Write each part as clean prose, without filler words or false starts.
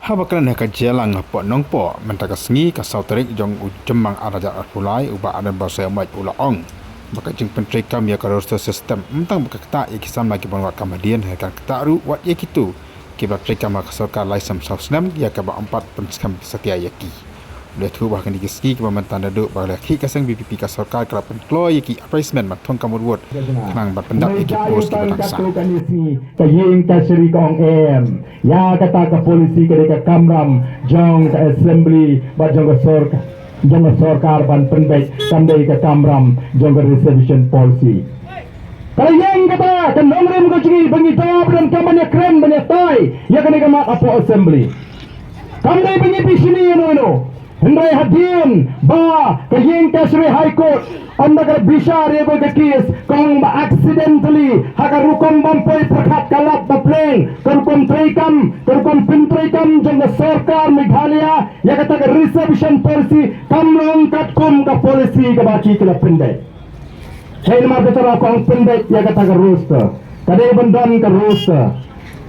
Habakran haka jelang po nong po mentakas ka sauterik jong ujemang araja arpulai uba adan bahasa mai ulaong baka jing pentri kam ya karosta sistem mentang baka kata ikisam lagi bonwat kamadian haka kataru wat yakitu kibra trikam ka sarkar laisam sausnam ya ka ba empat penskam setia yaki le thu bahkan digiski ka mentan dadu bala ki kasang BPP ka sarkar ka pentlo yaki appraisement matong kamurwot nang bat pendak yaki post ka bangsa ka ying ka sri kong em ya kata ka polisi ka ka kamram jong ka assembly ba jong ka sarkar ban pendek kandai ka kamram jong ka reservation policy kayeng kata kan nomrem ko cigi bangi jawab dan kampanye keren banyak tai ya kan ka mak apo assembly kandai bangi pisini no Hendrai hadian ba kayeng ka sri high court anda ka bisa rego ka case kong ba accidentally haka rukom bampoy prakhat kalap ba plane karukom pintrikam jong ka sarkar Meghalaya ya kata ka reservation policy kamrong katkum ka policy ka baki kila pendek saya nama bicara kong pendek ya kata ka roster kadai bandan ka roster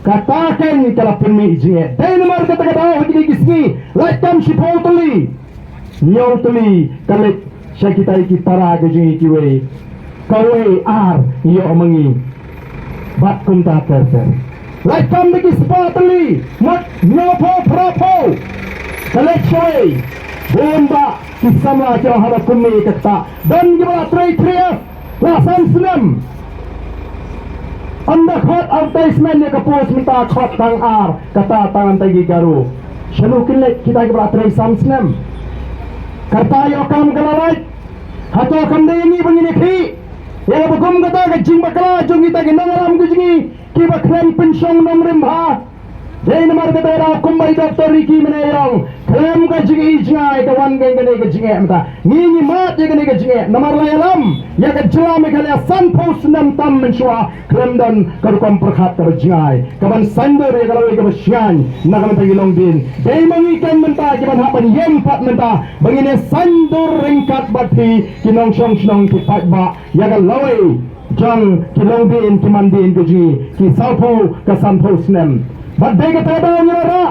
katakan kalau pemi je saya nama kata ka hadi kisni like kam shipotuli nyotuli kalik syakita iki para gaji iki we kawe ar yo mangi bat kum ta terser like kam diki spotuli mat nyopo propo kalik shoy bomba kisama jo hada kumi kata dan gibala tray la samsnam anda khot advertisement ni kapos minta khot tang ar kata tangan tagi garu shalukin lek kita gibala tray samsnam kata yo kam galalai hato kam de ni bangini khi ya bagum kata ka jing bakala jong kita ginangalam gujingi ki bakran pensyong nomrim ha dei namar kata ra kumbai doktor Ricky menayong klem ka jingi ijngai ka wan geng gane ka jingi amta ni mat ye gane ka jingi namar layalam ya ka jela Meghalaya san post nam tam menshwa klem dan ka kom prakhat ka jingai ka ban sandor ye kaloi ka basyan na ka tagilong din dei mangi kan menta ki ban hapan yem pat menta bangine sandor ringkat bati kinong shong ki patba ya ka loi jang kilong din ki mandin ka jingi ki salpo ka san post nam Badai kata daw nyara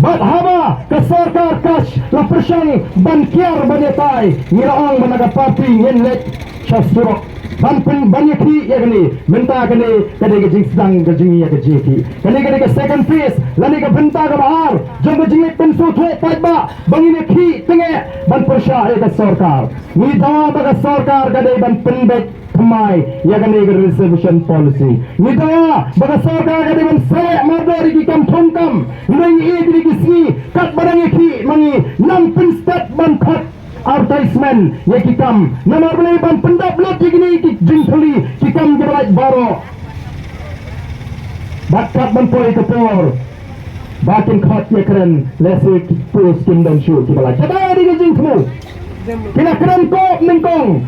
Bad haba ke sarkar kash la persyang bankiar banyatai ngiraong managa parti nyenlek syasturok ban banyaki ya gani menta gani kade ke jing sedang ke jing ya ke jiki kade ke second phase lani ke benta ke bahar jong ke jing pensu thwe patba bangine khi tenge ban persya ya ke sarkar ni dawa ke sarkar kade ban penbek Kemai, ya kan ini reservation policy. Ni tahu, baga sarkar kadi man saya madari di kampung kam. Nangi ini di sini, kat barang iki mangi nampin stat ban kat advertisement ya kikam. Nama boleh ban pendap lot gini jingkuli kikam jelat baro. Bakat ban poi kepor. Bakin kat ya keren lesik pus kim dan shoot kibala. Kata di jingkulu. Kena keren kok nengkong.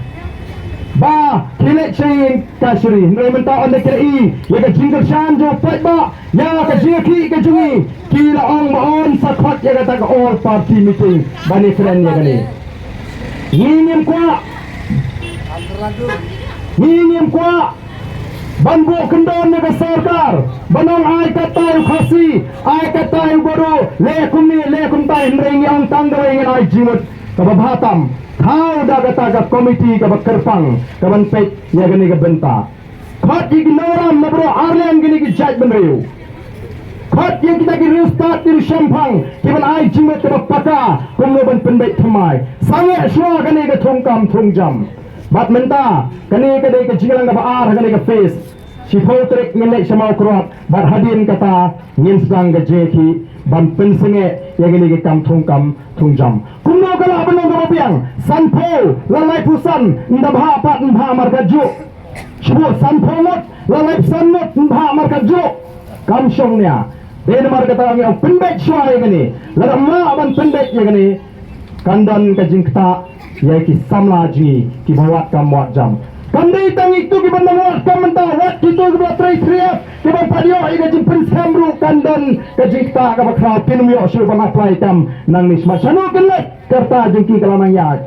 Ba kilik chain kasri ngai menta on dekri ya ka jingle shan jo pat ba ya ka jiki ka jungi kila ong on sakhat ya ka ta all party meeting bani friend ya gani ngim kwa banbo kendon ya ka sarkar banong ai ka tayo khasi ai ka tayo bodo le kum tai ring yang tangrai ngai ai jimut ka babatam Kau dah kata ke komiti ke kerpang ke benpek ya gini ke benta. Khat ignoram nabro arlen gini ke judge benriu. Khat yang kita ke restart di Shampang kiban ai jimat ke paka kumno ben penbek thamai. Sange shwa gini ke thungkam thungjam. Bat menta gini ke dei ke jingalang ke baar gini ke face. Sifotrik ngelek semau keruat bat hadin kata nginsang ke jeki ban pensenge yang ini ke kam thungjam. Kumno kala benong ke biang sanpo lalai pusan ndabha pat ndha markaju shbu sanpo mot lalai pusan mot ndha markaju kam shongnya den mar kata ngi pendek shwa yang ini ladamma ban pendek yang ini kandan ke jingkta ya ki samla ji ki bawat kam wat jam kandai tang itu ki bandang wat kam menta wat kitu ki batrai triap ki ban padio ida jimpen samru kandan ke jingkta ka bakra pinumyo shru ban apply kam nang nisma shanu kelek kerta jengki kalamang yak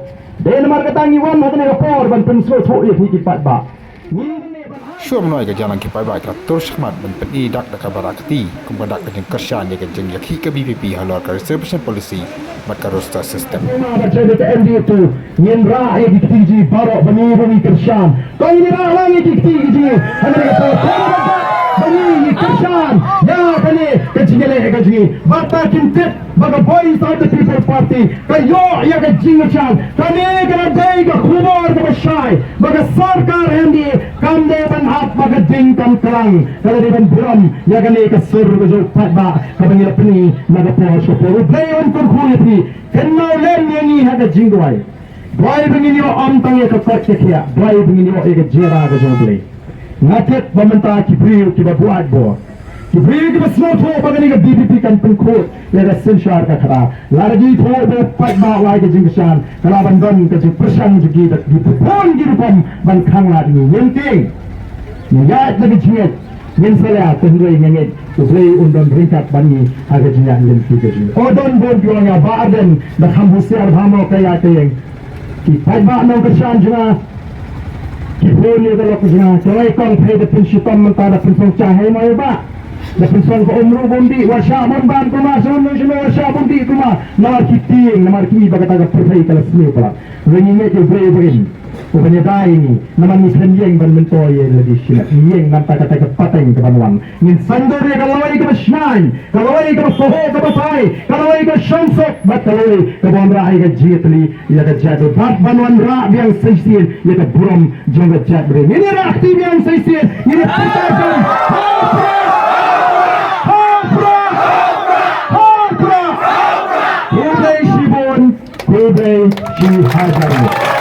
den mar kata ngi wan hakne ka por ban penso tho ye ki pat ba Syua menoi ke jalan kipai baik ke tur syakmat ben peni dak dak barakati kumbadak ke jeng kersan ye ke jeng yakhi ke BPP halor ke reservation policy mat ka roster system. Ada cerita ke MD itu Yen rah yang dikiti barok bani kersan kau ini rah lagi dikiti Hanya kata bani kersan ya kali kecilnya kecil bata kintet baga boys of the people party kayo ya ke jingan kami kena day ke khumor ke syai baga sarkar MD kamde ban hap baga dingkan kerang kalau di ban buram ya kali ke sur ke jo patba kabang ila peni naga pos ko puru play on kur khuli thi kenno len ni ha ke jingwai boy bingin yo am tang ya ke tak kia boy bingin yo ke jera ke jo play ngaket bamenta ki priu ki buat bo ki priu ki slow tho bagani ke DPP kan pengkut ya ke sensyar ka khara largi tho be patba wai ke jingshan kala bandon ke ji persang ji di pon gi rupam ban khang la ni yenting ya lagi jiet yen sala tendoi ngenget to play undon ringkat bani aga jinya len ki ke ji odon bon biwanga baden da khambusiar bhamo kaya teng ki patba no ke shan juna Kipuni kalau kusina, kalau ikon pay the pensiun mentara pensiun cahaya mai ba, the pensiun ko umru bundi, washa ban kuma sunu sunu washa bundi kuma, namar kiting, namar kimi baga taga percaya kalau sini pula, ringine ke beri begin, bukannya dah ini, namar ni senjeng ban mentoy lagi sila, yang nampak kata pateng ke banuan, ingin sandur dia kalau lagi ke senai, kalau lagi ke soho ke batai, kalau lagi ke shamsok, kalau ke bawah ke jitli, ia ke jatuh, banuan rak yang seisin, ia ke buram jangka jat beri. Ini rakti yang seisin, ini pertahanan. Hubei Shibon, Hubei Shihajar.